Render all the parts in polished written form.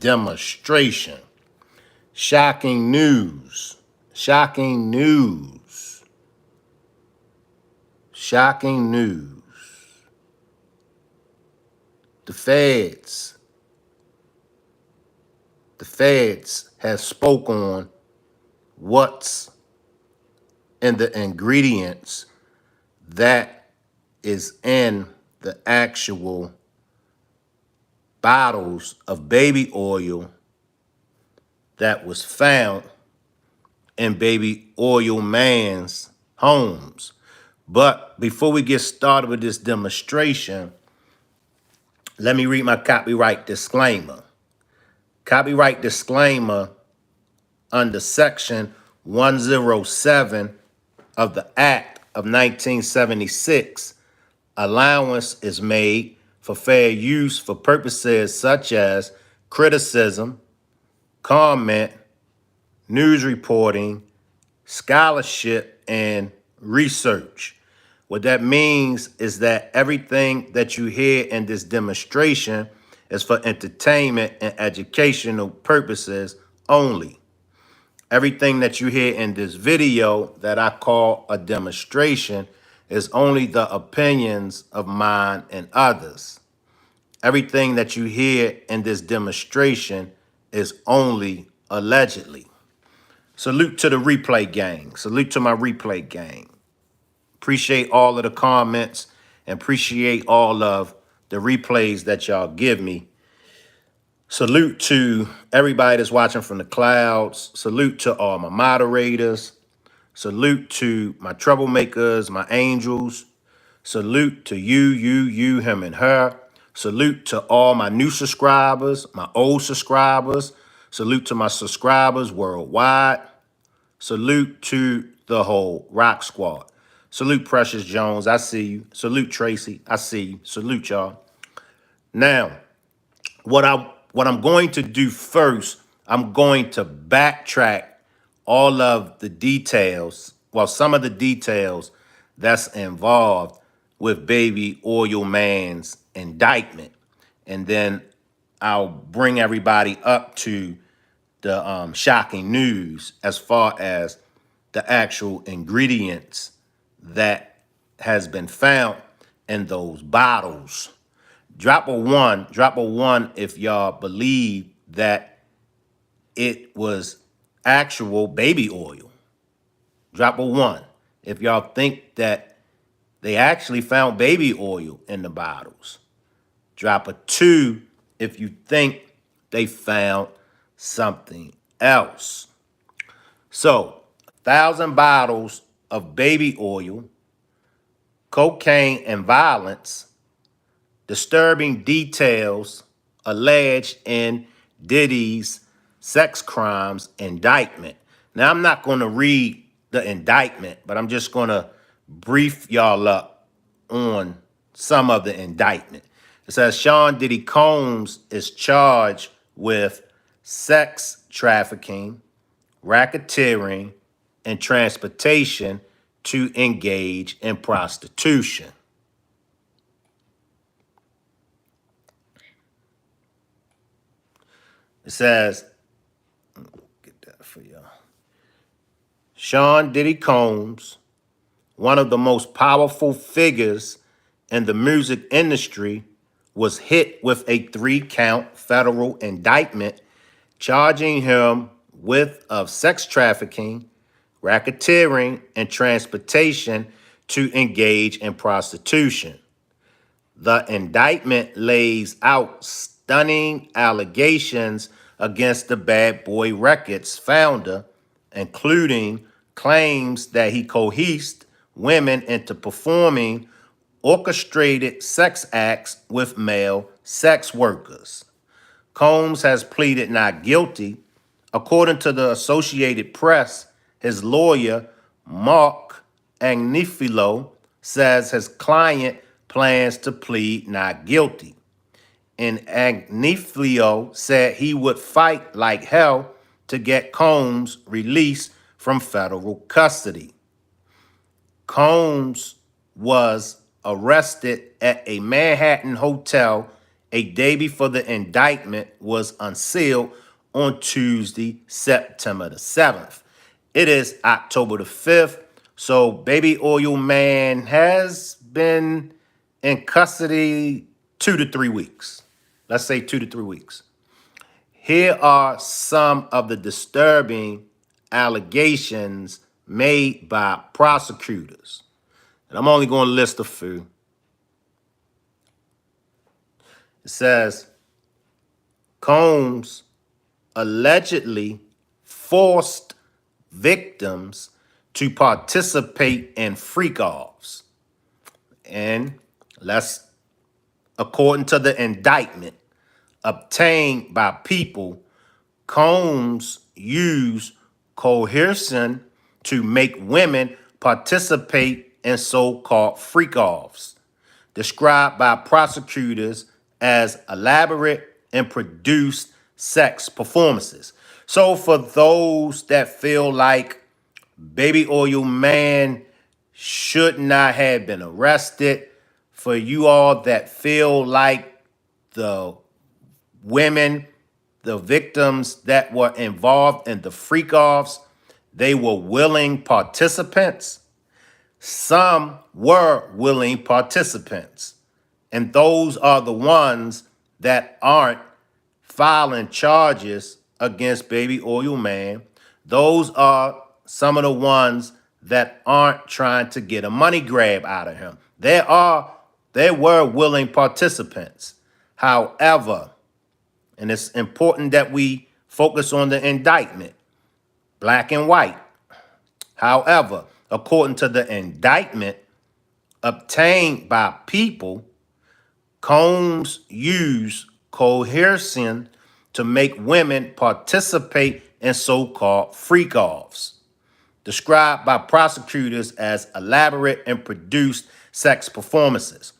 demonstration. Shocking news. Shocking news. Shocking news. The feds have spoke on what's in the ingredients that is in the actual bottles of baby oil that was found in baby oil man's homes. But before we get started with this demonstration, let me read my copyright disclaimer. Copyright disclaimer under section 107 of the Act of 1976, allowance is made for fair use for purposes such as criticism, comment, news reporting, scholarship, and research. What that means is that everything that you hear in this demonstration is for entertainment and educational purposes only. Everything that you hear in this video that I call a demonstration is only the opinions of mine and others. Everything that you hear in this demonstration is only allegedly. Salute to the replay gang. Salute to my replay gang. Appreciate all of the comments and appreciate all of the replays that y'all give me. Salute to everybody that's watching from the clouds. Salute to all my moderators. Salute to my troublemakers, my angels. Salute to you, him, and her. Salute to all my new subscribers, my old subscribers. Salute to my subscribers worldwide. Salute to the whole Rock Squad. Salute Precious Jones, I see you. Salute Tracy, I see you. Salute y'all. Now, what I'm going to do first, I'm going to backtrack all of the details, well, some of the details that's involved with Baby Oil Man's indictment. And then I'll bring everybody up to the shocking news as far as the actual ingredients that has been found in those bottles. Drop a one if y'all believe that it was actual baby oil. Drop a one if y'all think that they actually found baby oil in the bottles. Drop a two if you think they found something else. So, 1,000 bottles of baby oil, cocaine and violence, disturbing details alleged in Diddy's sex crimes indictment. Now, I'm not going to read the indictment, but I'm just going to brief y'all up on some of the indictment. It says Sean Diddy Combs is charged with sex trafficking, racketeering, and transportation to engage in prostitution. It says, get that for y'all. Sean Diddy Combs, one of the most powerful figures in the music industry, was hit with a 3-count federal indictment charging him with of sex trafficking, racketeering, and transportation to engage in prostitution. The indictment lays out stunning allegations against the Bad Boy Records founder, including claims that he coerced women into performing orchestrated sex acts with male sex workers. Combs has pleaded not guilty. According to the Associated Press, his lawyer, Mark Agnifilo, says his client plans to plead not guilty. And Agnifilo said he would fight like hell to get Combs released from federal custody. Combs was arrested at a Manhattan hotel a day before the indictment was unsealed on Tuesday, September the 7th. It is October the 5th, so Baby Oil Man has been in custody 2 to 3 weeks. Let's say 2 to 3 weeks. Here are some of the disturbing allegations made by prosecutors. And I'm only going to list a few. It says Combs allegedly forced victims to participate in freak-offs. And according to the indictment obtained by People, Combs used coercion to make women participate in so-called freak-offs, described by prosecutors as elaborate and produced sex performances. So for those that feel like Baby Oil Man should not have been arrested, for you all that feel like the women, the victims that were involved in the freak-offs, they were willing participants. Some were willing participants. And those are the ones that aren't filing charges against Baby Oil Man. Those are some of the ones that aren't trying to get a money grab out of him. There were willing participants. However, and it's important that we focus on the indictment, black and white. However, according to the indictment obtained by People, Combs used coercion to make women participate in so-called freak-offs, described by prosecutors as elaborate and produced sex performances.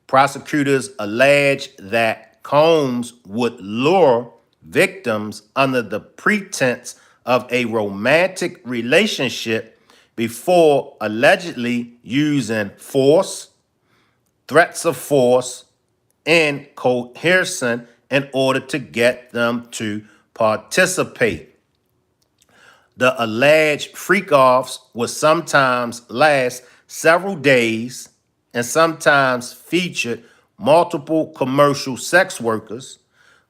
Prosecutors allege that Combs would lure victims under the pretense of a romantic relationship before allegedly using force, threats of force, and coercion in order to get them to participate. The alleged freak-offs would sometimes last several days and sometimes featured multiple commercial sex workers.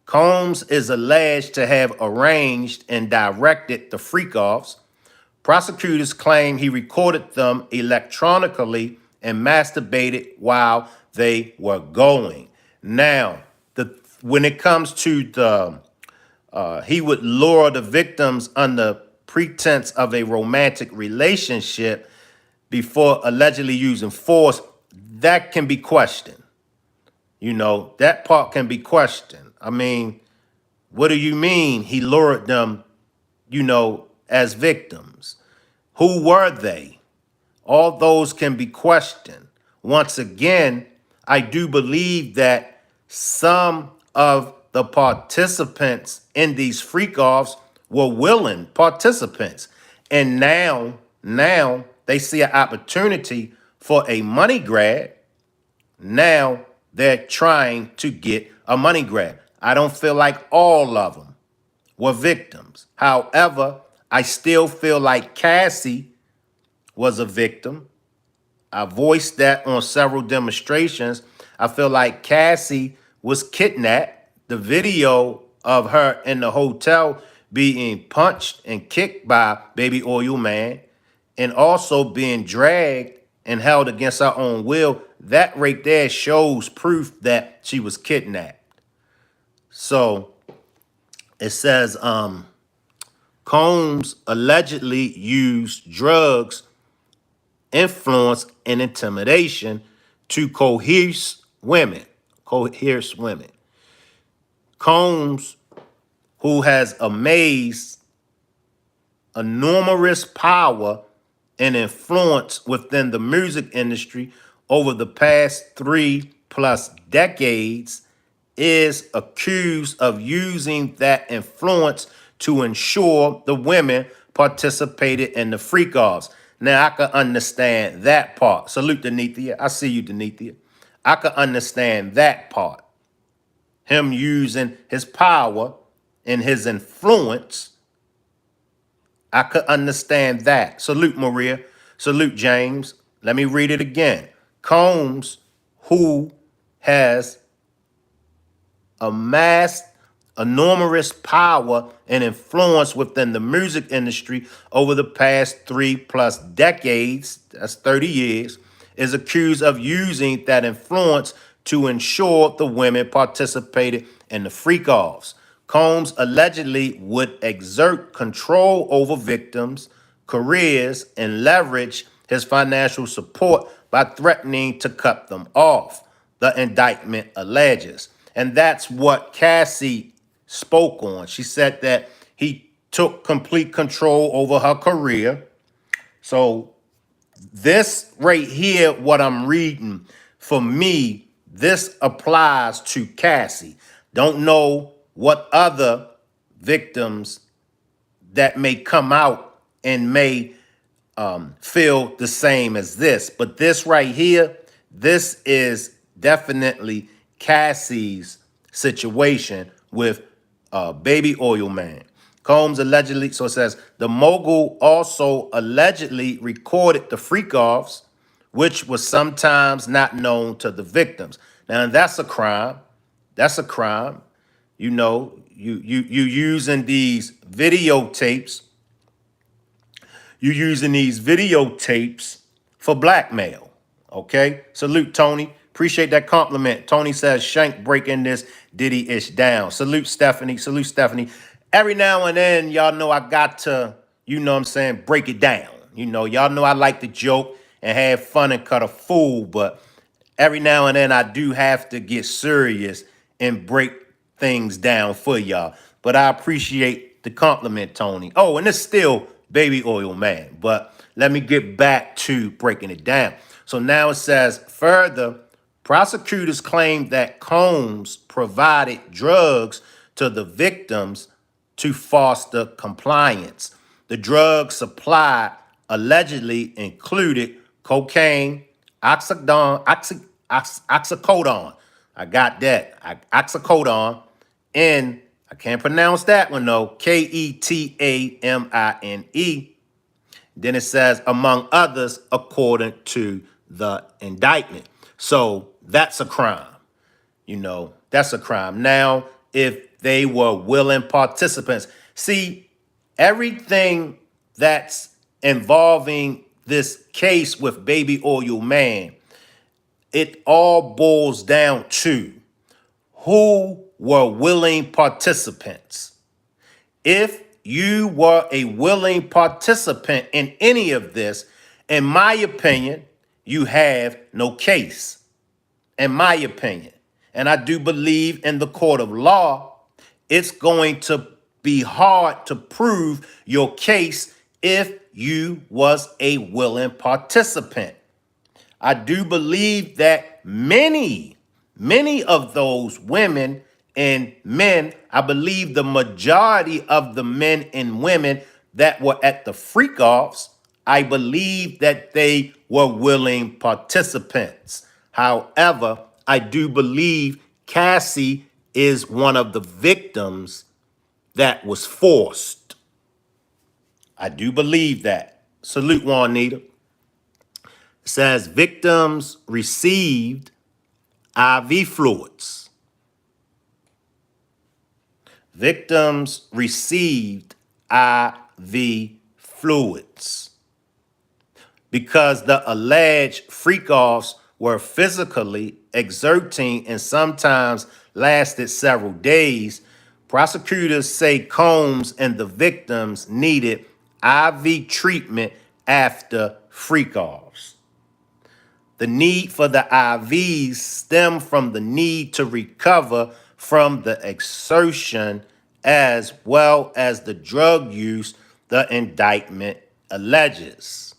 Combs is alleged to have arranged and directed the freak-offs. Prosecutors claim he recorded them electronically and masturbated while they were going. Now, when it comes to he would lure the victims under pretense of a romantic relationship before allegedly using force, that can be questioned. You know, that part can be questioned. I mean, what do you mean he lured them, as victims? Who were they? All those can be questioned. Once again, I do believe that some of the participants in these freak-offs were willing participants. And now they see an opportunity for a money grab. Now they're trying to get a money grab. I don't feel like all of them were victims. However, I still feel like Cassie was a victim. I voiced that on several demonstrations. I feel like Cassie was kidnapped. The video of her in the hotel being punched and kicked by Baby Oil Man and also being dragged and held against her own will, that right there shows proof that she was kidnapped. So it says Combs allegedly used drugs, influence, and intimidation to coerce women. Combs, who has amassed enormous power and influence within the music industry over the past 3+ decades, is accused of using that influence to ensure the women participated in the freak-offs. Now, I can understand that part. Salute, Denithia. I see you, Denithia. I can understand that part. him using his power and his influence, I could understand that. Salute, Maria. Salute, James. Let me read it again. Combs, who has amassed enormous power and influence within the music industry over the past 3+ decades, that's 30 years, is accused of using that influence to ensure the women participated in the freak-offs. Combs allegedly would exert control over victims' careers and leverage his financial support by threatening to cut them off, the indictment alleges. And that's what Cassie spoke on. She said that he took complete control over her career. So this right here, what I'm reading, for me, this applies to Cassie. Don't know what other victims that may come out and may feel the same as this. But this right here, this is definitely Cassie's situation with Baby Oil Man. Combs allegedly, so it says, the mogul also allegedly recorded the freak-offs, which was sometimes not known to the victims. Now, that's a crime. That's a crime. You know, you using these videotapes, for blackmail. Okay? Salute, Tony. Appreciate that compliment. Tony says, Shank breaking this Diddy-ish down. Salute, Stephanie. Salute, Stephanie. Every now and then, y'all know I got to, you know what I'm saying, break it down. You know, y'all know I like to joke and have fun and cut a fool, but every now and then I do have to get serious and break things down for y'all. But I appreciate the compliment, Tony. Oh, and it's still Baby Oil Man. But let me get back to breaking it down. So now it says, further, prosecutors claim that Combs provided drugs to the victims to foster compliance. The drug supply allegedly included cocaine, oxycodone. I got that. Oxycodone. And I can't pronounce that one though. Ketamine. Then it says, among others, according to the indictment. So that's a crime. You know, that's a crime. Now, if they were willing participants, see, everything that's involving this case with Baby Oil Man, it all boils down to who were willing participants. If you were a willing participant in any of this, in my opinion, you have no case. In my opinion. And I do believe in the court of law, it's going to be hard to prove your case if you was a willing participant. I do believe that many of those women and men, I believe the majority of the men and women that were at the freak-offs, I believe that they were willing participants. However, I do believe Cassie is one of the victims that was forced. I do believe that. Salute, Juanita. It says victims received IV fluids. Victims received IV fluids because the alleged freak-offs were physically exerting and sometimes lasted several days. Prosecutors say Combs and the victims needed IV treatment after freak-offs. The need for the IVs stemmed from the need to recover from the exertion as well as the drug use the indictment alleges.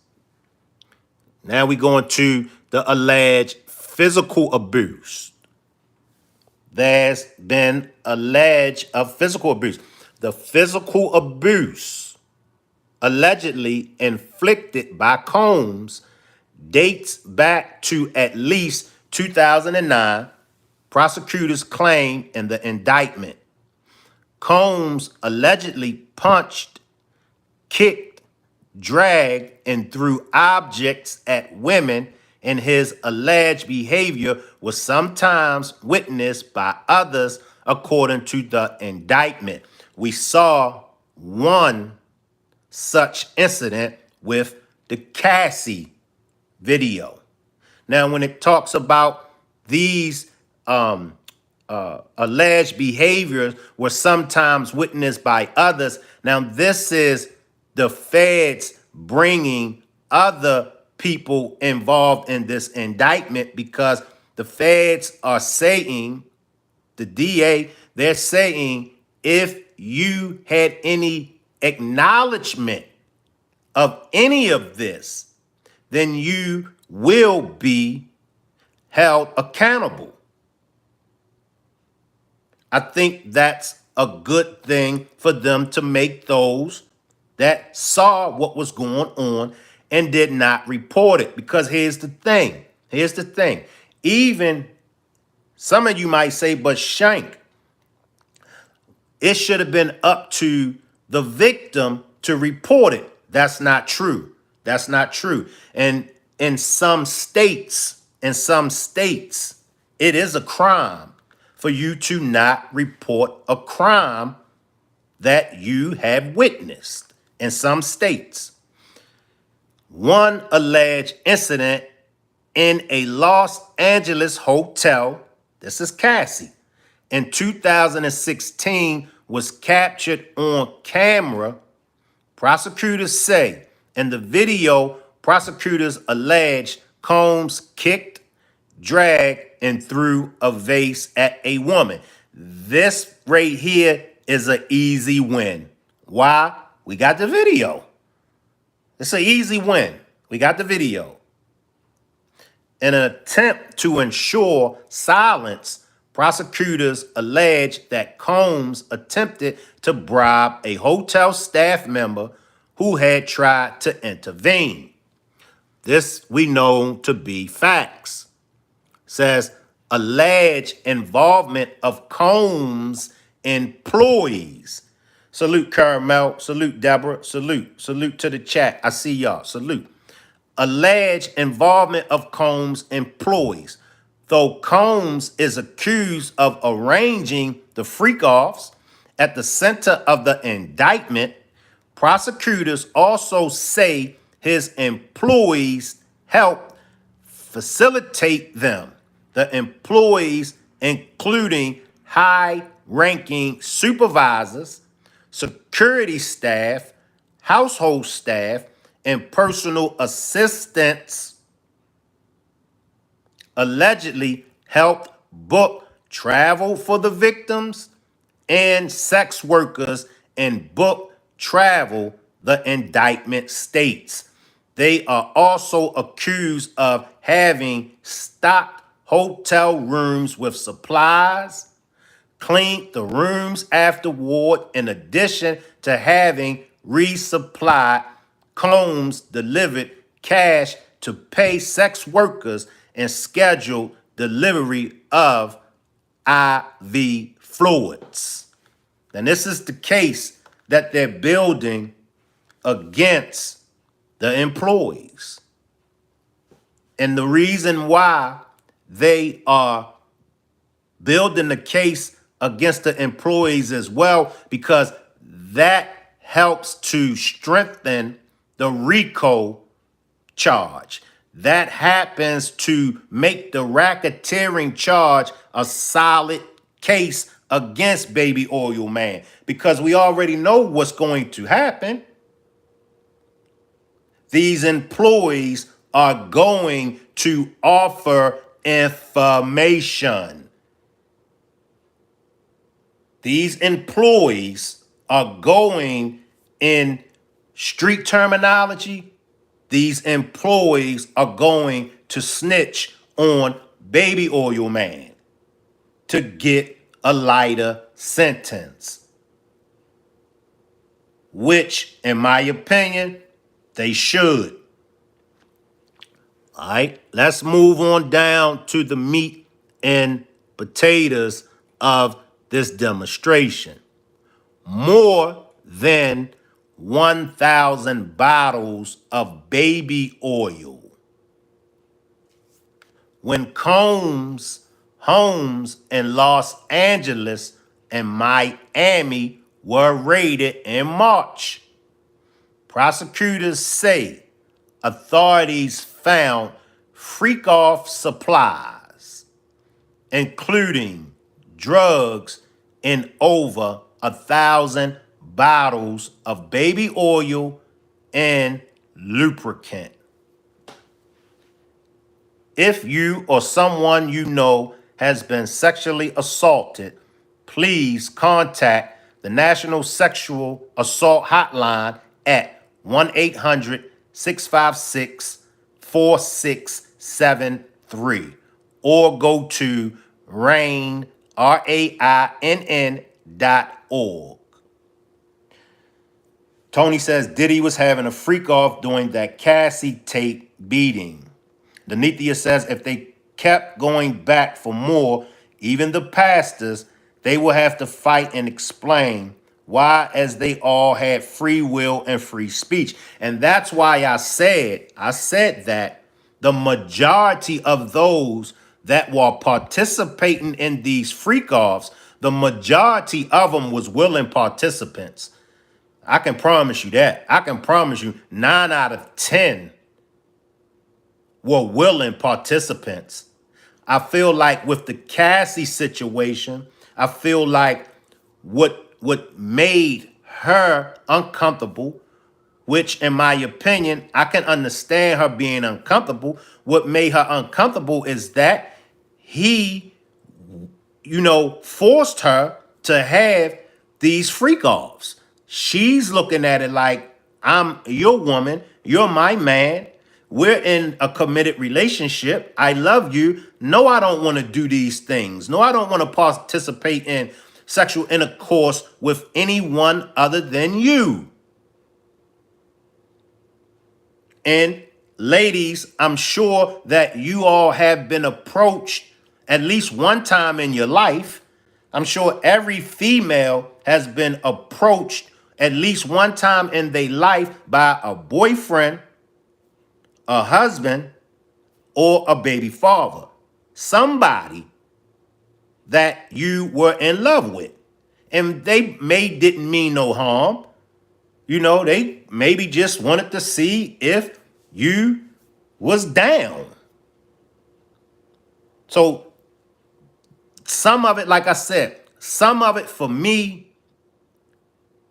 Now we go into the alleged physical abuse. There's been alleged of physical abuse. The physical abuse allegedly inflicted by Combs dates back to at least 2009, prosecutors claim in the indictment. Combs allegedly punched, kicked, dragged, and threw objects at women, and his alleged behavior was sometimes witnessed by others, according to the indictment. We saw one such incident with the Cassie video. Now, when it talks about these alleged behaviors were sometimes witnessed by others, now this is the feds bringing other people involved in this indictment, because the feds are saying, the DA, they're saying, if you had any acknowledgement of any of this, then you will be held accountable. I think that's a good thing for them to make those that saw what was going on and did not report it. Because here's the thing. Here's the thing. Even some of you might say, but Shank, it should have been up to the victim to report it. That's not true. That's not true. And in some states, it is a crime for you to not report a crime that you have witnessed in some states. One alleged incident in a Los Angeles hotel, this is Cassie, in 2016 was captured on camera. Prosecutors say in the video, prosecutors allege Combs kicked, dragged, and threw a vase at a woman. This right here is an easy win. Why? We got the video. It's an easy win. We got the video. In an attempt to ensure silence, prosecutors allege that Combs attempted to bribe a hotel staff member who had tried to intervene. This we know to be facts. Says alleged involvement of Combs employees. Salute Caramel, salute Deborah, salute to the chat. I see y'all, salute. Alleged involvement of Combs employees. Though Combs is accused of arranging the freak-offs at the center of the indictment, prosecutors also say his employees helped facilitate them. The employees, including high-ranking supervisors, security staff, household staff, and personal assistants, allegedly helped book travel for the victims and sex workers and book travel, the indictment states. They are also accused of having stocked hotel rooms with supplies, cleaned the rooms afterward, in addition to having resupplied Combs delivered cash to pay sex workers and scheduled delivery of IV fluids. And this is the case that they're building against the employees. And the reason why they are building the case against the employees as well, because that helps to strengthen the RICO charge. That happens to make the racketeering charge a solid case against Baby Oil Man, because we already know what's going to happen. These employees are going to offer information. These employees are going, in street terminology, these employees are going to snitch on Baby Oil Man to get a lighter sentence, which, in my opinion, they should. All right, let's move on down to the meat and potatoes of this demonstration. More than 1,000 bottles of baby oil. When Combs homes in Los Angeles and Miami were raided in March, prosecutors say authorities found freak-off supplies, including drugs in over 1,000 bottles of baby oil and lubricant. If you or someone you know has been sexually assaulted, please contact the National Sexual Assault Hotline at 1-800-656-4673 or go to rainn.org. Tony says Diddy was having a freak off during that Cassie tape beating. Denithia says if they kept going back for more, even the pastors, they will have to fight and explain why, as they all had free will and free speech. And that's why I said that the majority of those that were participating in these freak-offs, the majority of them was willing participants. I can promise you that. I can promise you 9 out of 10 were willing participants. I feel like with the Cassie situation, I feel like what made her uncomfortable, which in my opinion, I can understand her being uncomfortable. What made her uncomfortable is that he, forced her to have these freak offs. She's looking at it like, I'm your woman, you're my man. We're in a committed relationship. I love you. No, I don't want to do these things. No, I don't want to participate in sexual intercourse with anyone other than you. And ladies, I'm sure that you all have been approached at least one time in your life. I'm sure every female has been approached at least one time in their life by a boyfriend, a husband, or a baby father. Somebody that you were in love with. And they didn't mean no harm. They maybe just wanted to see if you was down. So some of it, like I said, some of it for me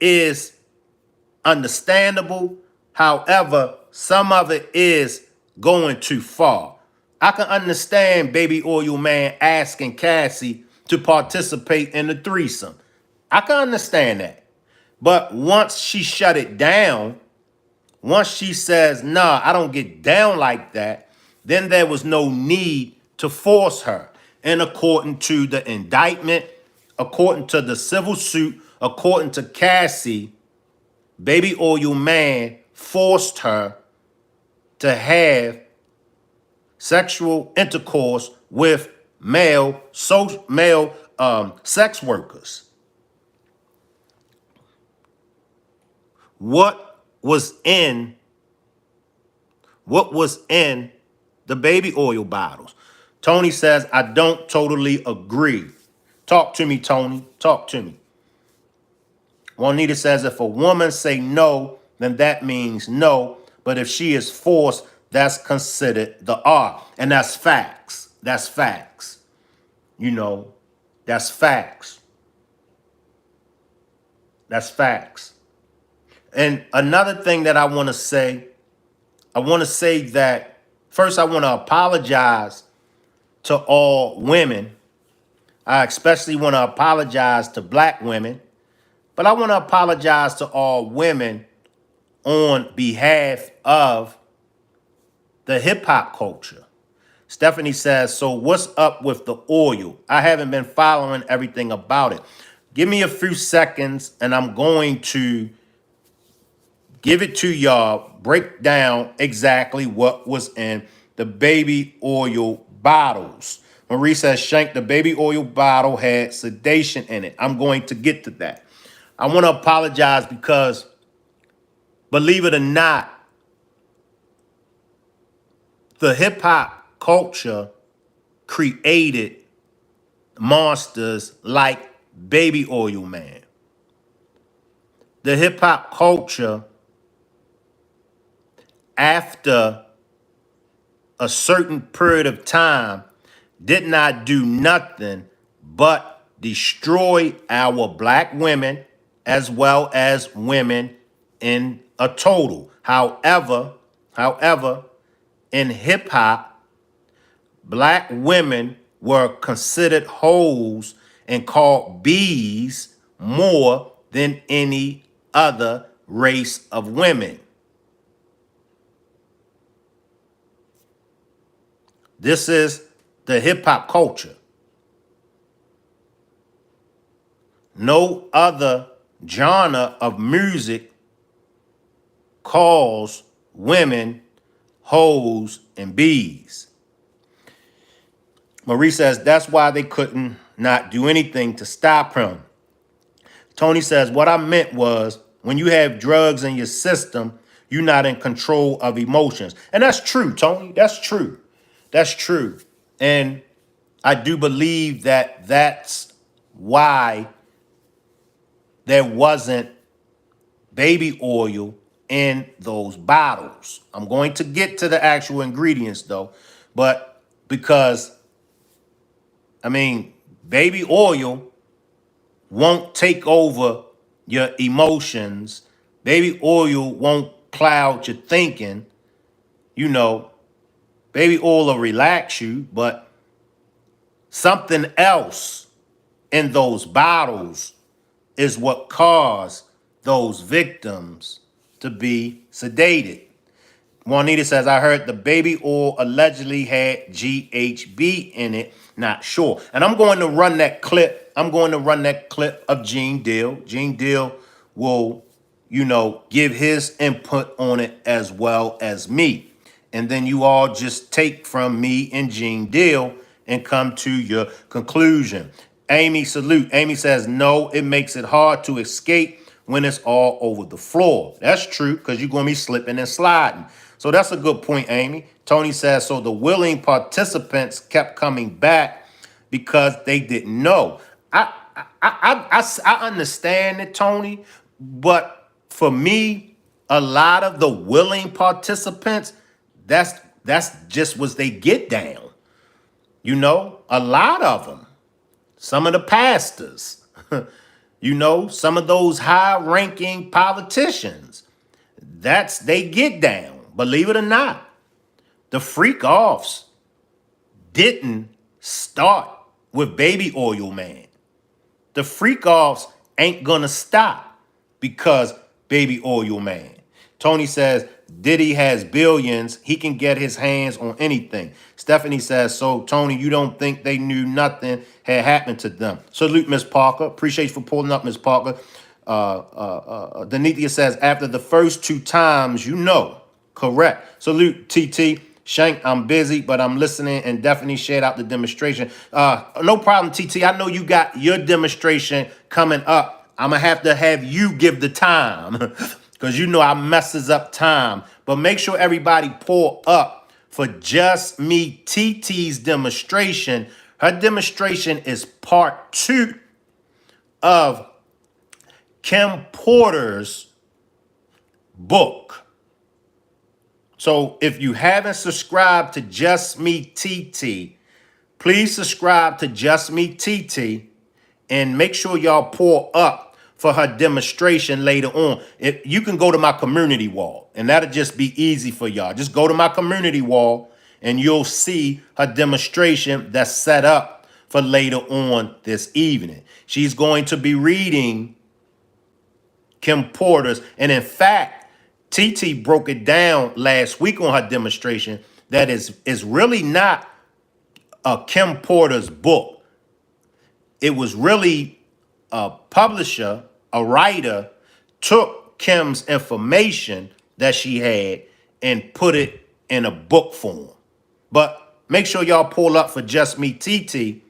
is understandable. However, some of it is going too far. I can understand Baby Oil Man asking Cassie to participate in the threesome. I can understand that. But once she shut it down, once she says, nah, I don't get down like that, then there was no need to force her. And according to the indictment, according to the civil suit, according to Cassie, Baby Oil Man forced her to have sexual intercourse with male sex workers. What was in the baby oil bottles? Tony says, I don't totally agree. Talk to me, Tony. Talk to me. Juanita says, if a woman say no, then that means no. But if she is forced, that's considered the R. And that's facts. That's facts. That's facts. That's facts. And another thing that I want to say that first I want to apologize to all women. I especially want to apologize to black women, but I want to apologize to all women on behalf of the hip hop culture. Stephanie says, so what's up with the oil? I haven't been following everything about it. Give me a few seconds and I'm going to give it to y'all, break down exactly what was in the baby oil bottles. Marie says, Shank, the baby oil bottle had sedation in it. I'm going to get to that. I want to apologize because, believe it or not, the hip hop culture created monsters like Baby Oil Man. The hip hop culture, after a certain period of time, did not do nothing but destroy our black women as well as women in a total. However, in hip hop, black women were considered hoes and called bees more than any other race of women. This is the hip hop culture. No other genre of music calls women hoes and bees. Marie says that's why they couldn't not do anything to stop him. Tony says what I meant was when you have drugs in your system, you're not in control of emotions. And that's true, Tony. That's true. That's true. And I do believe that that's why there wasn't baby oil in those bottles. I'm going to get to the actual ingredients though, but because, I mean, baby oil won't take over your emotions. Baby oil won't cloud your thinking. You know, baby oil will relax you, but something else in those bottles is what caused those victims to be sedated. Juanita says, I heard the baby oil allegedly had GHB in it. Not sure. And I'm going to run that clip. I'm going to run that clip of Gene Deal. Gene Deal will, give his input on it as well as me. And then you all just take from me and Gene Deal and come to your conclusion. Amy, salute. Amy says, no, it makes it hard to escape when it's all over the floor. That's true, because you're going to be slipping and sliding. So that's a good point, Amy. Tony says, so the willing participants kept coming back because they didn't know. I understand it, Tony, but for me, a lot of the willing participants, that's just what they get down. A lot of them. Some of the pastors, some of those high-ranking politicians, they get down. Believe it or not, the freak offs didn't start with Baby Oil Man. The freak offs ain't gonna stop because Baby Oil Man. Tony says, Diddy has billions. He can get his hands on anything. Stephanie says, so Tony, you don't think they knew nothing had happened to them? Salute, Miss Parker. Appreciate you for pulling up, Miss Parker. Denithia says, after the first two times, correct. Salute, TT. Shank, I'm busy, but I'm listening and definitely shared out the demonstration. No problem, TT. I know you got your demonstration coming up. I'm going to have you give the time because I messes up time. But make sure everybody pull up for Just Me TT's demonstration. Her demonstration is part 2 of Kim Porter's book. So if you haven't subscribed to Just Me TT, please subscribe to Just Me TT and make sure y'all pull up for her demonstration later on. You can go to my community wall, and that'll just be easy for y'all. Just go to my community wall, and you'll see her demonstration that's set up for later on this evening. She's going to be reading Kim Porter's, and in fact, TT broke it down last week on her demonstration that is really not a Kim Porter's book. It was really a publisher, a writer, took Kim's information that she had and put it in a book form. But make sure y'all pull up for Just Me TT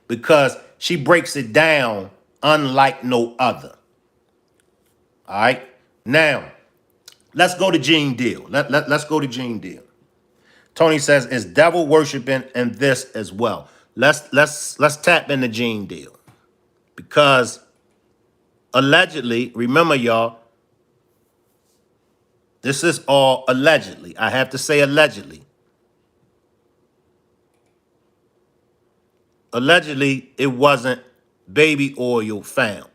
because she breaks it down unlike no other. All right. Now, let's go to Gene Deal. Let's go to Gene Deal. Tony says, is devil worshiping in this as well? Let's tap into Gene Deal. Because allegedly, remember y'all, this is all allegedly. I have to say allegedly. Allegedly, it wasn't baby oil found.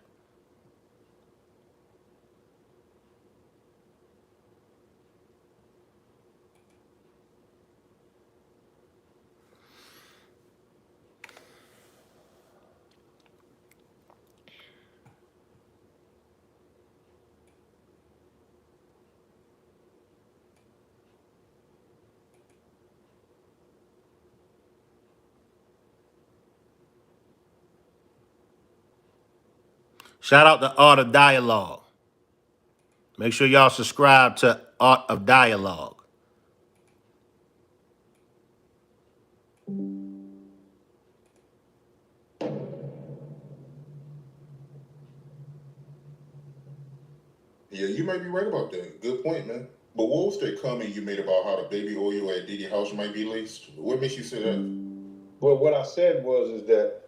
Shout out to Art of Dialogue. Make sure y'all subscribe to Art of Dialogue. Yeah, you might be right about that. Good point, man. But what was that comment you made about how the baby oil at Diddy house might be laced? What makes you say that? Well, what I said was is that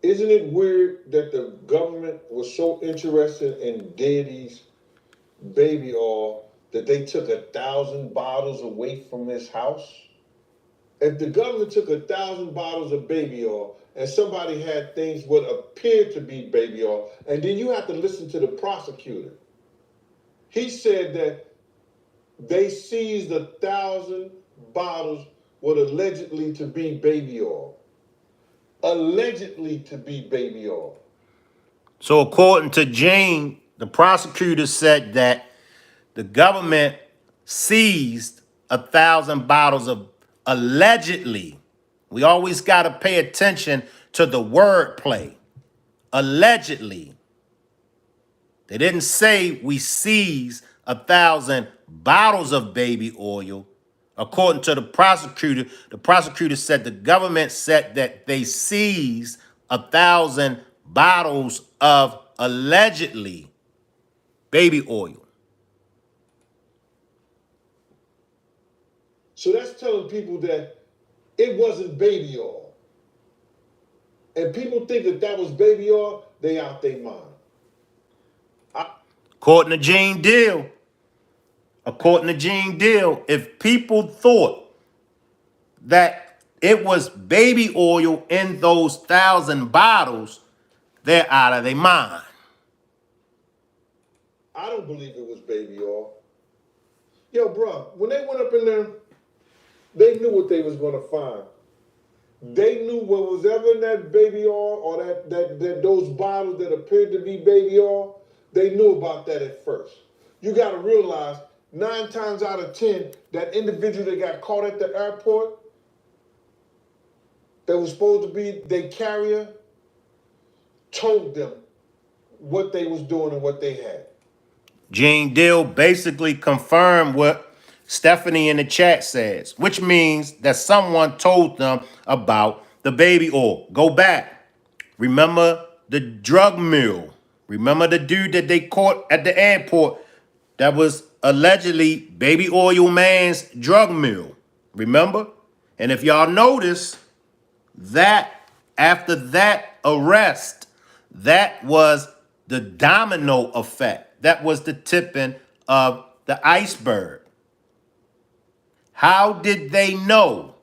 isn't it weird that the government was so interested in Diddy's baby oil that they took 1,000 bottles away from his house? If the government took 1,000 bottles of baby oil and somebody had things what appeared to be baby oil, and then you have to listen to the prosecutor. He said that they seized 1,000 bottles what allegedly to be baby oil. Allegedly to be baby oil. So according to Gene, the prosecutor said that the government seized 1,000 bottles of allegedly. We always got to pay attention to the wordplay. Allegedly. They didn't say we seized 1,000 bottles of baby oil. According to the prosecutor said the government said that they seized 1,000 bottles of allegedly baby oil. So that's telling people that it wasn't baby oil. And people think that that was baby oil, they out their mind. According to Gene Deal, if people thought that it was baby oil in those 1,000 bottles, they're out of their mind. I don't believe it was baby oil. Yo, bro, when they went up in there, they knew what they was gonna find. They knew what was ever in that baby oil or that those bottles that appeared to be baby oil, they knew about that at first. You gotta realize 9 times out of 10, that individual that got caught at the airport that was supposed to be their carrier told them what they was doing and what they had. Gene Deal basically confirmed what Stephanie in the chat says, which means that someone told them about the baby oil. Go back. Remember the drug mule. Remember the dude that they caught at the airport that was allegedly baby oil man's drug mule. Remember? And if y'all notice, that after that arrest, that was the domino effect. That was the tipping of the iceberg. How did they know?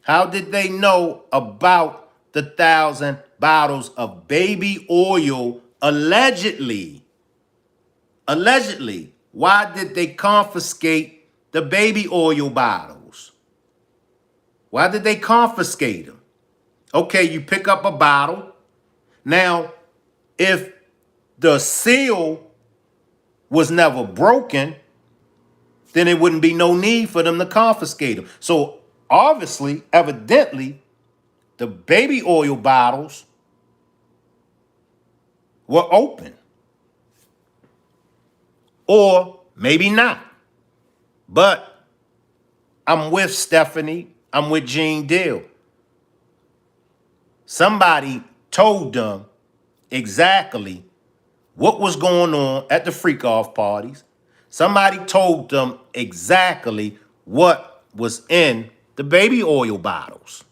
How did they know about the 1,000 bottles of baby oil allegedly? Allegedly. Why did they confiscate the baby oil bottles? Why did they confiscate them? Okay, you pick up a bottle. Now, if the seal was never broken, then it wouldn't be no need for them to confiscate them. So obviously, evidently, the baby oil bottles were open. Or maybe not. But I'm with Stephanie. I'm with Gene Deal. Somebody told them exactly what was going on at the freak off parties. Somebody told them exactly what was in the baby oil bottles.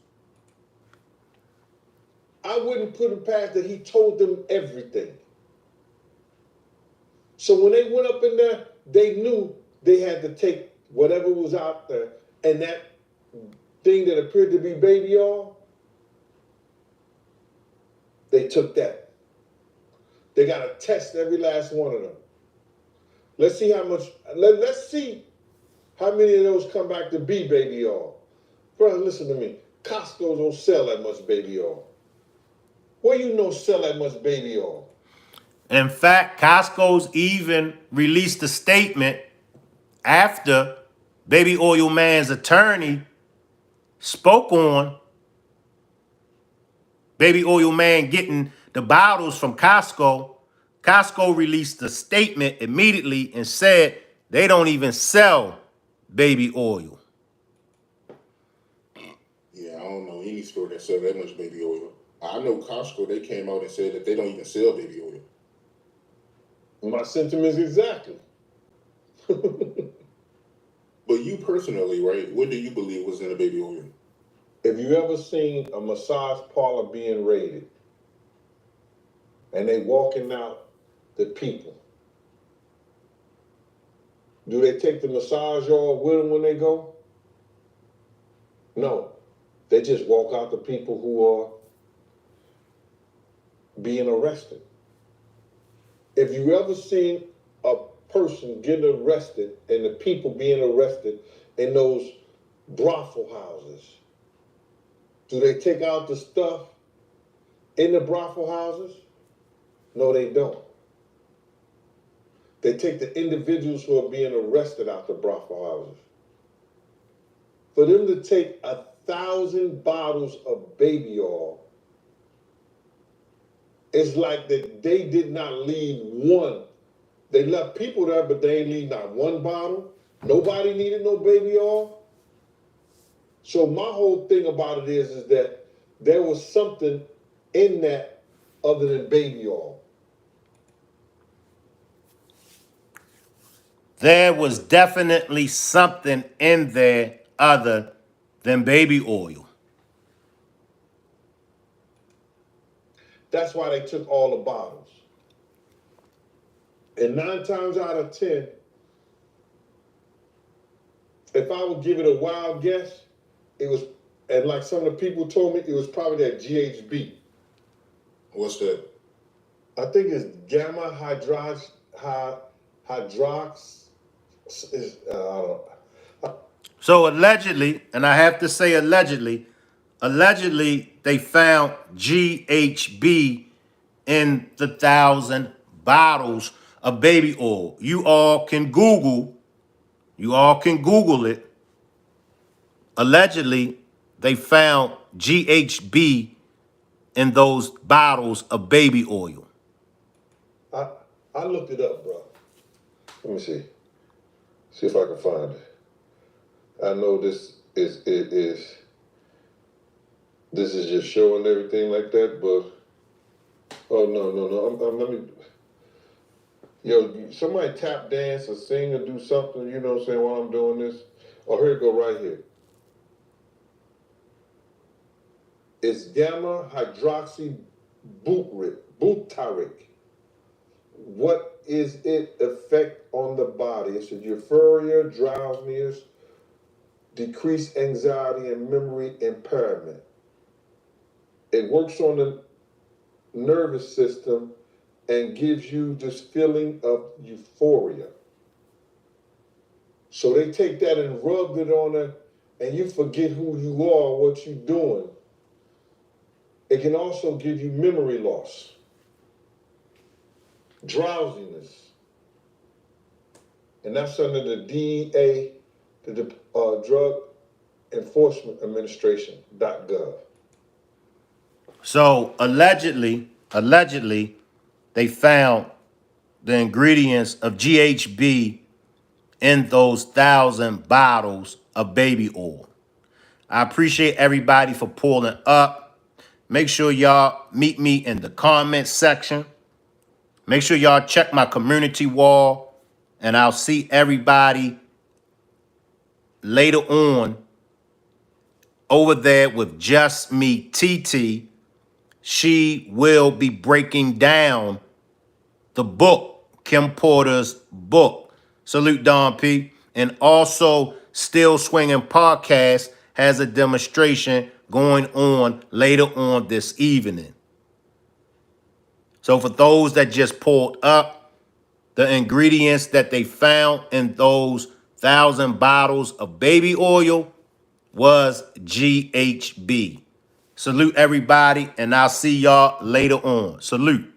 I wouldn't put him past that he told them everything. So when they went up in there, they knew they had to take whatever was out there, and that thing that appeared to be baby oil, they took that. They got to test every last one of them. Let's see how much. Let's see how many of those come back to be baby oil. Brother, listen to me. Costco don't sell that much baby oil. Where you know sell that much baby oil? In fact, Costco's even released a statement after Baby Oil Man's attorney spoke on Baby Oil Man getting the bottles from Costco. Costco released a statement immediately and said they don't even sell baby oil. Yeah, I don't know any store that sell that much baby oil. I know Costco, they came out and said that they don't even sell baby oil. My sentiments exactly. But you personally, right, what do you believe was in the baby oil? Have you ever seen a massage parlor being raided and they walking out the people? Do they take the massage oil with them when they go? No. They just walk out the people who are being arrested. If you ever seen a person getting arrested and the people being arrested in those brothel houses, do they take out the stuff in the brothel houses? No, they don't. They take the individuals who are being arrested out the brothel houses. For them to take 1,000 bottles of baby oil, it's like that they did not leave one. They left people there, but they ain't leave not one bottle. Nobody needed no baby oil. So my whole thing about it is that there was something in that other than baby oil. There was definitely something in there other than baby oil. That's why they took all the bottles. And 9 times out of 10, if I would give it a wild guess, it was, and like some of the people told me, it was probably that GHB. What's that? I think it's gamma hydrox. I don't know. So allegedly, and I have to say allegedly they found GHB in the 1,000 bottles of baby oil. You all can Google it. Allegedly, they found GHB in those bottles of baby oil. I looked it up, bro. Let me see. See if I can find it. I know this is just showing everything like that, but oh no. Let me. Yo, somebody tap dance or sing or do something. You know what I'm saying? While I'm doing this. Oh, here it go right here. It's gamma hydroxy butyric. What is its effect on the body? It's a euphoria, drowsiness, decreased anxiety, and memory impairment. It works on the nervous system and gives you this feeling of euphoria. So they take that and rub it on her, and you forget who you are, what you're doing. It can also give you memory loss, drowsiness. And that's under the DEA, the Drug Enforcement Administration.gov. So allegedly, they found the ingredients of GHB in those 1,000 bottles of baby oil. I appreciate everybody for pulling up. Make sure y'all meet me in the comment section. Make sure y'all check my community wall, and I'll see everybody later on over there with Just Me TT. She will be breaking down the book, Kim Porter's book. Salute, Don P. And also, Still Swinging Podcast has a demonstration going on later on this evening. So for those that just pulled up, the ingredients that they found in those 1,000 bottles of baby oil was GHB. Salute everybody, and I'll see y'all later on. Salute.